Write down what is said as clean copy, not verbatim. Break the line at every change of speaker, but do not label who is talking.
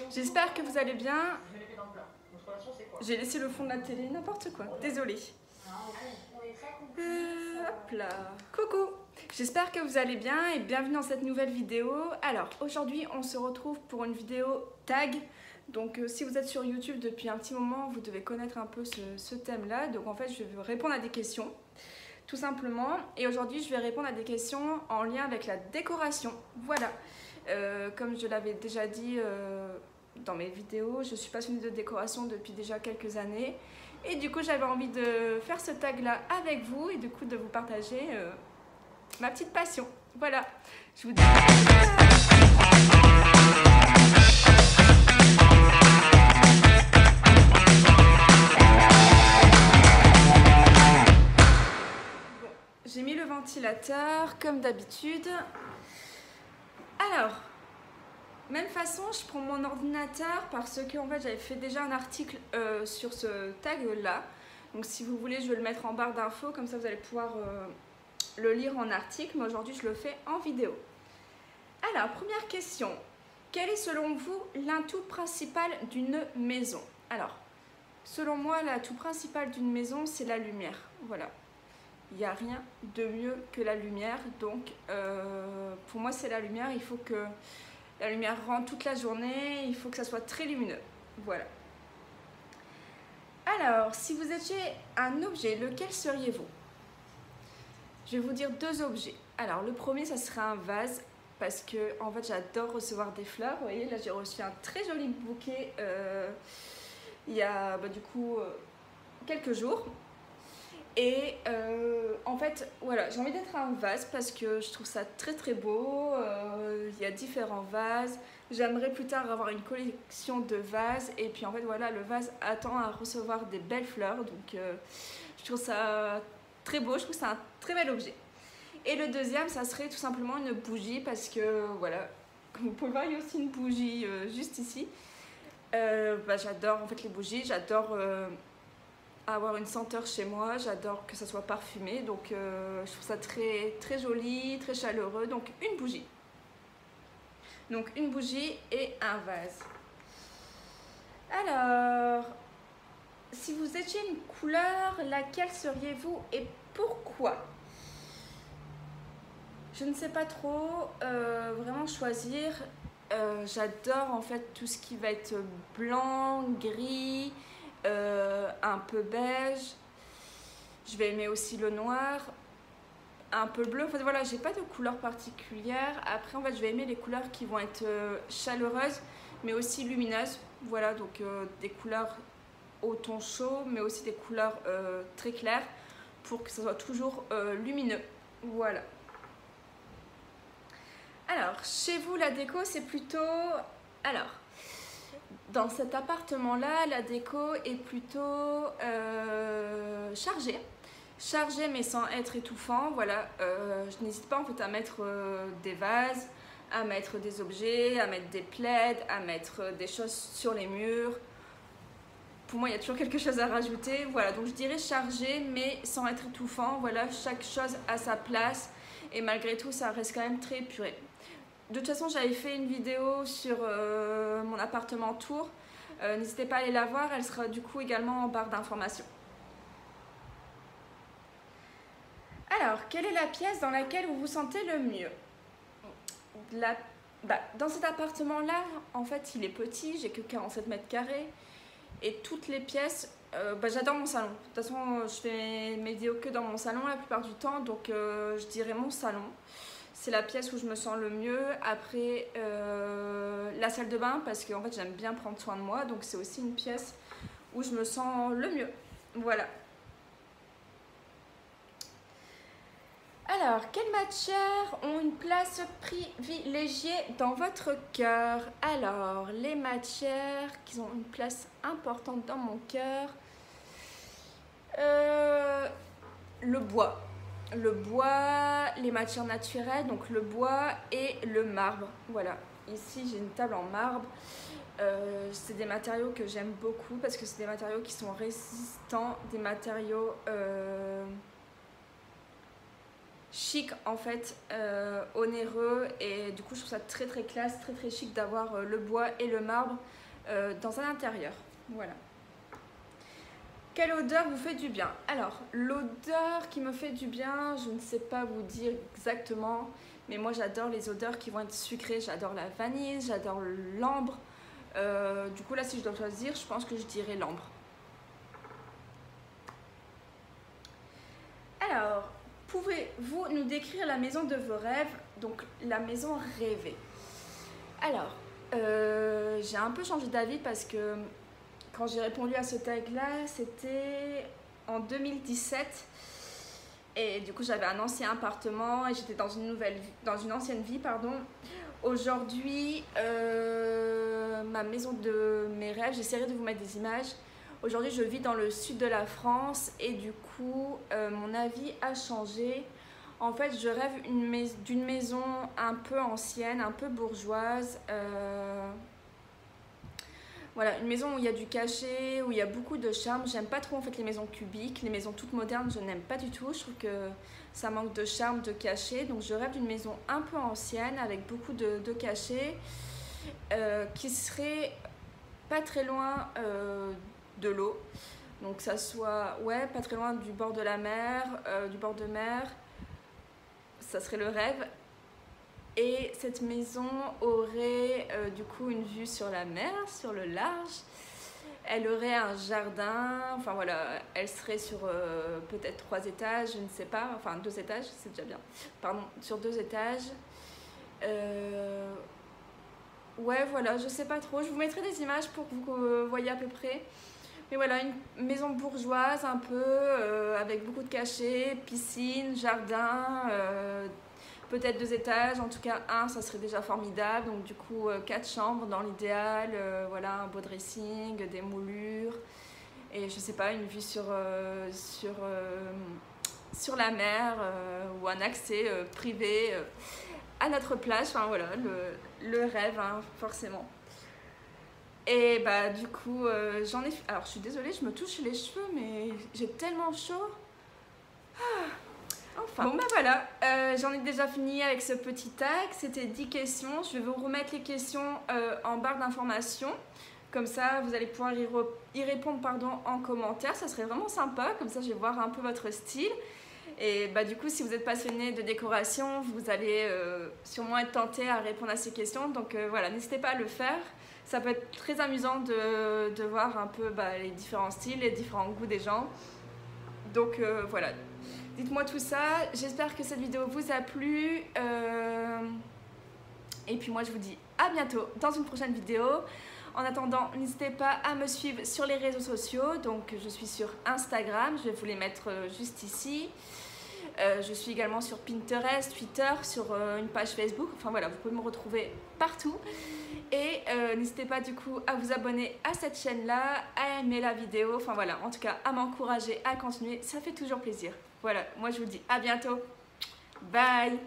J'espère que vous allez bien. J'ai laissé le fond de la télé, n'importe quoi, désolée. Hop là. Coucou. J'espère que vous allez bien et bienvenue dans cette nouvelle vidéo. Alors aujourd'hui on se retrouve pour une vidéo tag. Donc si vous êtes sur YouTube depuis un petit moment, vous devez connaître un peu ce thème là. Donc en fait je vais répondre à des questions tout simplement. Et aujourd'hui je vais répondre à des questions en lien avec la décoration. Voilà. Comme je l'avais déjà dit dans mes vidéos, je suis passionnée de décoration depuis déjà quelques années. Et du coup j'avais envie de faire ce tag là avec vous et du coup de vous partager ma petite passion. Voilà, je vous dis... Bon, j'ai mis le ventilateur comme d'habitude. Alors, même façon, je prends mon ordinateur parce que en fait, j'avais fait déjà un article sur ce tag là. Donc si vous voulez, je vais le mettre en barre d'infos, comme ça vous allez pouvoir le lire en article, mais aujourd'hui je le fais en vidéo. Alors, première question. Quel est selon vous l'atout principal d'une maison? Alors, selon moi, l'atout principal d'une maison, c'est la lumière. Voilà. Il n'y a rien de mieux que la lumière. Donc, pour moi, c'est la lumière. Il faut que la lumière rentre toute la journée. Il faut que ça soit très lumineux. Voilà. Alors, si vous étiez un objet, lequel seriez-vous? Je vais vous dire deux objets. Alors, le premier, ça serait un vase. Parce que, en fait, j'adore recevoir des fleurs. Vous voyez, là, j'ai reçu un très joli bouquet il y a, du coup, quelques jours. Et en fait, voilà, j'ai envie d'être un vase parce que je trouve ça très très beau. Il y a différents vases. J'aimerais plus tard avoir une collection de vases. Et puis en fait, voilà, le vase attend à recevoir des belles fleurs. Donc je trouve ça très beau, je trouve que c'est un très bel objet. Et le deuxième, ça serait tout simplement une bougie parce que, voilà, comme vous pouvez le voir, il y a aussi une bougie juste ici. J'adore en fait les bougies, j'adore... avoir une senteur chez moi, j'adore que ça soit parfumé, donc je trouve ça très, très joli, très chaleureux, donc une bougie. Donc une bougie et un vase. Alors, si vous étiez une couleur, laquelle seriez-vous et pourquoi? Je ne sais pas trop vraiment choisir. J'adore en fait tout ce qui va être blanc, gris, un peu beige. Je vais aimer aussi le noir, un peu bleu. En fait, voilà, j'ai pas de couleur particulière. Après, en fait, je vais aimer les couleurs qui vont être chaleureuses, mais aussi lumineuses. Voilà, donc des couleurs au ton chaud, mais aussi des couleurs très claires pour que ça soit toujours lumineux. Voilà. Alors, chez vous, la déco, c'est plutôt... Alors, dans cet appartement-là, la déco est plutôt chargée. Chargée, mais sans être étouffant. Voilà, je n'hésite pas en fait à mettre des vases, à mettre des objets, à mettre des plaids, à mettre des choses sur les murs. Pour moi, il y a toujours quelque chose à rajouter. Voilà, donc je dirais chargé, mais sans être étouffant. Voilà, chaque chose à sa place. Et malgré tout, ça reste quand même très épuré. De toute façon, j'avais fait une vidéo sur mon appartement tour. N'hésitez pas à aller la voir, elle sera du coup également en barre d'informations. Alors, quelle est la pièce dans laquelle vous vous sentez le mieux? Dans cet appartement-là, en fait, il est petit, j'ai que 47 mètres carrés. Et toutes les pièces, j'adore mon salon. De toute façon, je fais mes vidéos que dans mon salon la plupart du temps, donc je dirais mon salon. C'est la pièce où je me sens le mieux. Après, la salle de bain, parce que en fait, j'aime bien prendre soin de moi. Donc, c'est aussi une pièce où je me sens le mieux. Voilà. Alors, quelles matières ont une place privilégiée dans votre cœur? Alors, les matières qui ont une place importante dans mon cœur. Le bois. Le bois, les matières naturelles, donc le bois et le marbre. Voilà, ici j'ai une table en marbre. C'est des matériaux que j'aime beaucoup parce que c'est des matériaux qui sont résistants, des matériaux... chic en fait, onéreux, et du coup je trouve ça très très classe, très très chic d'avoir le bois et le marbre dans un intérieur. Voilà. Quelle odeur vous fait du bien? Alors, l'odeur qui me fait du bien, je ne sais pas vous dire exactement, mais moi j'adore les odeurs qui vont être sucrées. J'adore la vanille, j'adore l'ambre. Du coup là, si je dois choisir, je pense que je dirais l'ambre. Alors, pouvez-vous nous décrire la maison de vos rêves? Donc, la maison rêvée. Alors, j'ai un peu changé d'avis parce que quand j'ai répondu à ce tag-là, c'était en 2017. Et du coup, j'avais un ancien appartement et j'étais dans une ancienne vie, pardon. Aujourd'hui, ma maison de mes rêves, j'essaierai de vous mettre des images. Aujourd'hui, je vis dans le sud de la France et du coup, mon avis a changé. En fait, je rêve d'une maison un peu ancienne, un peu bourgeoise. Voilà, une maison où il y a du cachet, où il y a beaucoup de charme. J'aime pas trop en fait les maisons cubiques, les maisons toutes modernes, je n'aime pas du tout. Je trouve que ça manque de charme, de cachet. Donc je rêve d'une maison un peu ancienne avec beaucoup de cachet, qui serait pas très loin de l'eau. Donc ça soit, ouais, pas très loin du bord de la mer, du bord de mer. Ça serait le rêve. Et cette maison aurait du coup une vue sur la mer, sur le large. Elle aurait un jardin, enfin voilà, elle serait sur peut-être 3 étages, je ne sais pas, enfin 2 étages, c'est déjà bien. Pardon, sur 2 étages. Ouais, voilà, je sais pas trop. Je vous mettrai des images pour que vous voyez à peu près. Mais voilà, une maison bourgeoise un peu, avec beaucoup de cachets, piscine, jardin, peut-être 2 étages, en tout cas un, ça serait déjà formidable. Donc du coup, 4 chambres dans l'idéal, voilà, un beau dressing, des moulures, et je sais pas, une vue sur la mer, ou un accès privé à notre plage. Enfin voilà, le rêve, hein, forcément. Et bah du coup, j'en ai... Alors je suis désolée, je me touche les cheveux, mais j'ai tellement chaud. Enfin. Bon bah voilà, j'en ai déjà fini avec ce petit tag. C'était 10 questions. Je vais vous remettre les questions en barre d'informations. Comme ça, vous allez pouvoir y répondre, pardon, en commentaire. Ça serait vraiment sympa. Comme ça, je vais voir un peu votre style. Et bah du coup, si vous êtes passionné de décoration, vous allez sûrement être tenté à répondre à ces questions. Donc voilà, n'hésitez pas à le faire. Ça peut être très amusant de voir un peu les différents styles, les différents goûts des gens. Donc voilà, dites-moi tout ça. J'espère que cette vidéo vous a plu. Et puis moi, je vous dis à bientôt dans une prochaine vidéo. En attendant, n'hésitez pas à me suivre sur les réseaux sociaux. Donc je suis sur Instagram, je vais vous les mettre juste ici. Je suis également sur Pinterest, Twitter, sur une page Facebook. Enfin voilà, vous pouvez me retrouver partout. Et n'hésitez pas du coup à vous abonner à cette chaîne-là, à aimer la vidéo. Enfin voilà, en tout cas à m'encourager à continuer, ça fait toujours plaisir. Voilà, moi je vous dis à bientôt. Bye!